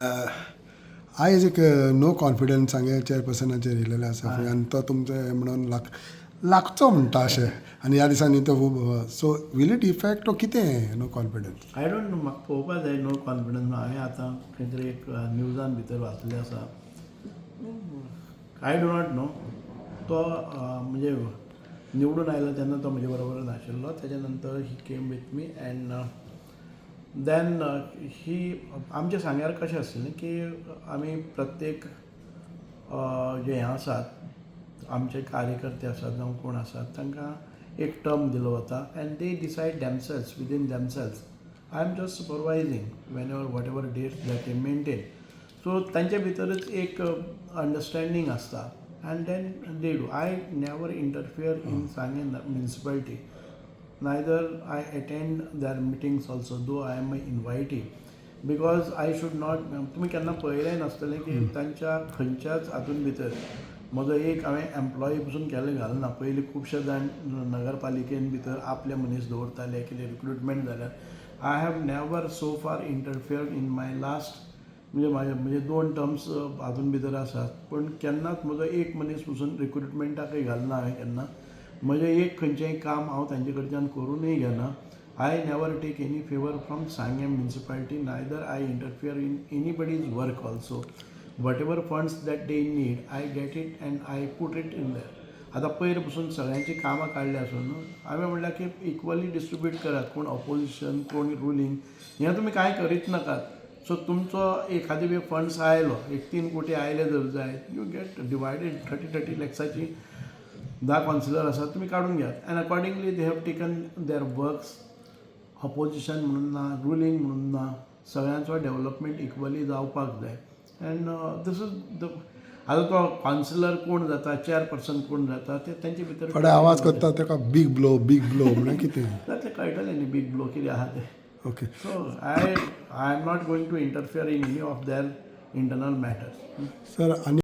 आयज एक no confidence हांगे चेअरपर्सनाचेर येयलेले आसा खंय आनी तो तुमचे म्हणून लागचो म्हणटा अशें आनी ह्या दिसांनी तो सो विल इट इफेक्ट कितें no confidence. I don't know, म्हाका पळोवपा जाय नो कॉन्फिडन्स. हांवें आतां खंय तरी एक न्यूजान भितर वाचलें आसा. I do not know. तो म्हणजे निवडून आयलो तेन्ना तो म्हजे बरोबर नाशिल्लो. तेच्या नंतर he came with me and then he आमच्या सांग्यार कशें आसलें की आमी प्रत्येक जे हें आसात आमचे कार्यकर्ते आसात जावं कोण आसात तांकां एक टर्म दिलो वता and they decide themselves within themselves. I am just supervising whenever whatever dates that they maintain. So तांचे भितरच एक अंडरस्टँडींग आसता and then they do. I never interfere in सांगे municipality. neither I attend their meetings also, though I am an invitee, because I should not. तुम्ही केन्ना पळयलें नासतलें की तांच्या खंयच्याच हातून भितर म्हजो एक हांवें एम्प्लॉई पसून केलें घालना. पयलीं खुबशे जाण नगरपालिकेन भितर आपले मनीस दवरताले, कितें रिक्रुटमेंट जाल्यार आय हॅव नेवर सो फार इंटरफियर्ड इन माय लास्ट म्हणजे 2 टर्म्स हातून भितर आसात. पूण केन्नाच म्हजो एक मनीस पसून रिक्रुटमेंटाकय घालना हांवें केन्ना. म्हजें एक खंयचेंय काम हांव तांचे कडच्यान करूनय घेना. I never take any favour from सांगें municipality, neither I interfere in anybody's work also. Whatever funds that they need I get it and I put it in there. आतां पयर पसून सगळ्यांची कामां काडली आसून हांवें म्हणल्यार की इक्वली डिस्ट्रिब्यूट करात. कोण ऑपोजिशन कोण रुलींग हें तुमी कांय करीत नाकात. सो तुमचो एखादे वेळ फंड्स आयलो, एक 3 कोटी आयले जर जाय, यू गेट डिवायडेड 30 लॅक्साची 10 कावन्सिलर आसात तुमी काडून घेयात and accordingly they have taken their works. Opposition म्हणून ना, रुलींग म्हणून ना, सगळ्यांचो डेव्हलपमेंट इक्वली जावपाक जाय. And this is the. आतां तो कावन्सिलर कोण जाता, चेअरपर्सन कोण जाता ते तेंचे भितर थोडे आवाज करता ताका बिग ब्लो म्हणल्यार कितें जातलें कळटलें न्ही बीग ब्लो कितें आहा तें. Okay so I am not going to interfere in any of their internal matters. Sir. आनी